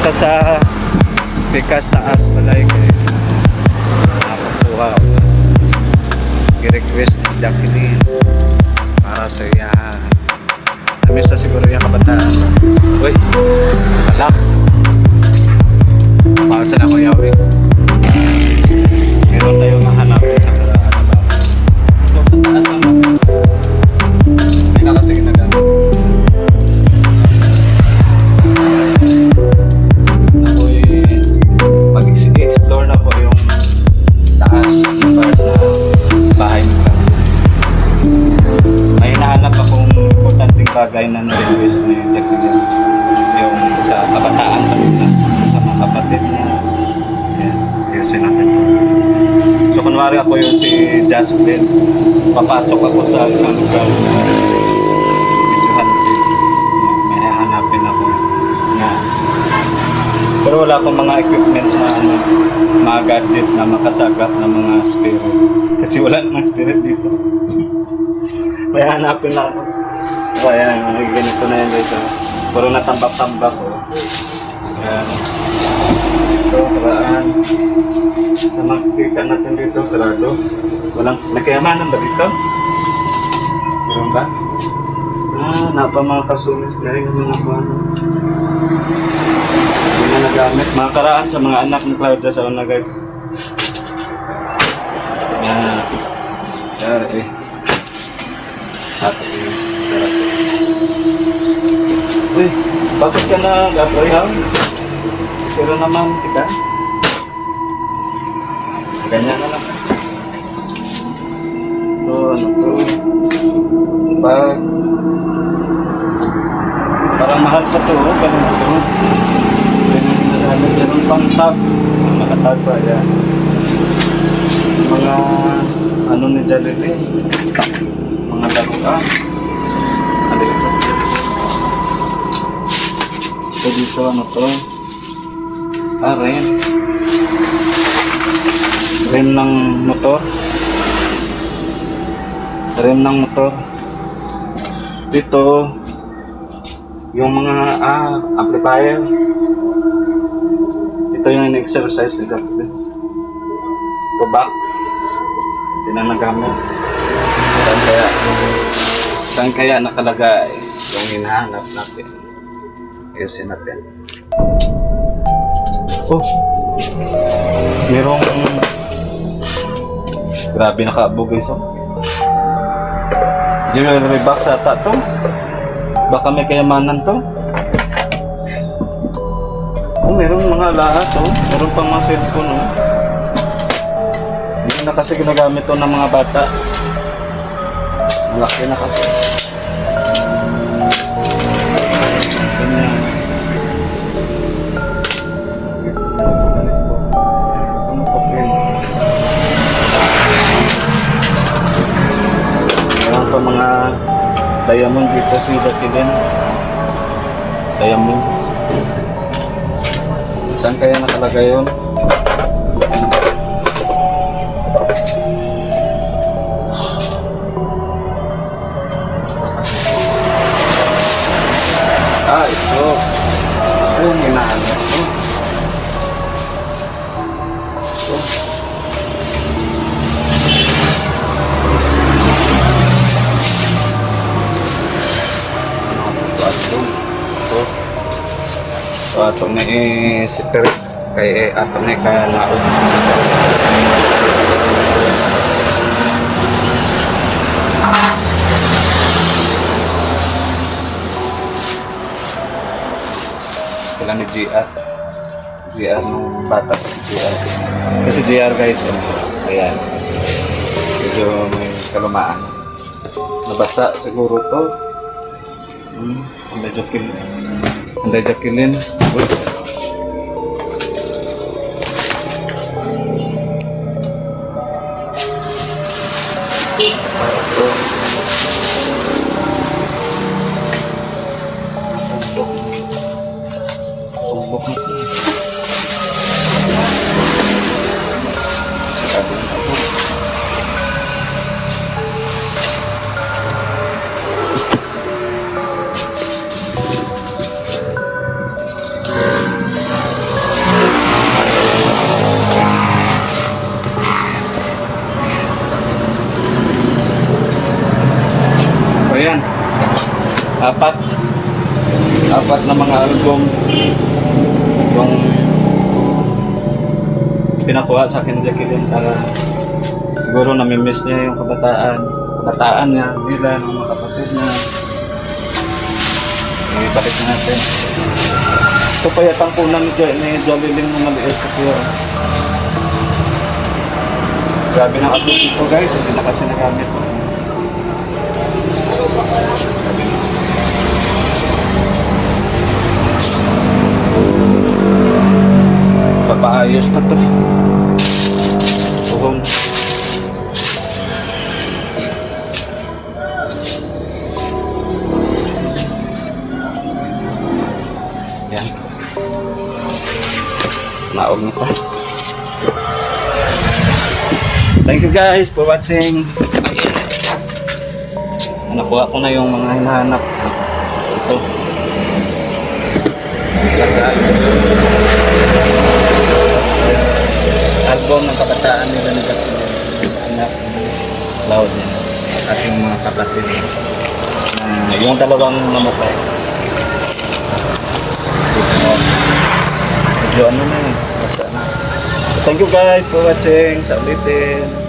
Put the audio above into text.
isa sa pikas taas balay kay nakakuha ako. I-request ni Jacqueline para sa iya. Namis na siguro yung kabataan. Uy, alak. Bakit saan ako yawi? Meron tayong mahanapin sa karaan na ba? So, sa taas naman. May na kasi ginagamit. Mag-explore na po yung taas ng part na bahay nila. May hinahanap akong importanteng bagay na na-request ni Jacqueline. Yung sa kabataan talaga, sa mga kapatid niya. Ayan, ayusin natin po. So kunwari ako yung si Jasmine, papasok ako sa isang lugar. Videohan ko. May hahanapin ako. Yan. Pero wala akong mga equipment na mga gadget na makasagap ng mga spirit. Kasi wala namang spirit dito. May hanapin na ako. So ayan, ganito na yan guys. Puro natambak-tambak ko. Ayan. Ito, karaan. Sa makikita natin dito, sarado. Walang, nakayamanan ba dito? Meron ba? Napa mga kasumis dahil mga ano. Hindi na nagamit. Mga karaan sa mga anak ni Claudia sa una guys. Ayan. Ayan, eh. At is sarap. Uy, bakit ka na gapoy ha? Zero naman kita. Ganyan na lang. Ito, ano to? Pag parang mahal sa to, ganun na to. Ganun pang tab. Nakatag pa yan. Mga ano ni Jalili. Mga laruan. Alipas dito. So dito ano to? Rim. Rim ng motor. Rim ng motor. Dito yung mga amplifier. Ito yung in-exercise ni Dr. Ito box. Hindi na nagamit. Saan kaya nakalagay yung hinahanap natin? Ayusin natin. Oh! Merong grabe nakaabog guys oh. Jewelry box ata to. Baka may kayamanan to. Oh, merong mga lahas oh. Meron pang mga cellphone oh. Hindi na kasi ginagamit to ng mga bata. Malaki na kasi. Ganyan. Ano pa pin? Meron pa mga diamond dito si Jacqueline. Diamond. Saan kaya nakalagay yun? Ito. Ito yung hinahanap ko. Ito. Ito ato na sipirit kay ato na kaya naon. Kailan ni GR ng bata GR kasi GR guys ayan medyo may kalumaan nabasa siguro to Anday Jacqueline Apat na mga album yung pinakuha sa akin ni Jacqueline para siguro namimiss niya yung kabataan niya, nila, ng mga kapatid niya. Ibalik natin. Ito pa yatang kunan ni Jolilyn na maliit kasi grabe ng upload ito guys, hindi na kasi nagamit. Papaayos na to. Tuhong. Yan. Naog na pa. Thank you guys for watching. Nakuha ko na yung mga hinahanap. Ito. Tsaka album ng kabataan nila ni Jacqueline. Anak, Cloud yan. At yung mga kapatid. Yung dalawang namatay. Medyo ano na yun. Basta na. Thank you guys for watching. Sa ulitin.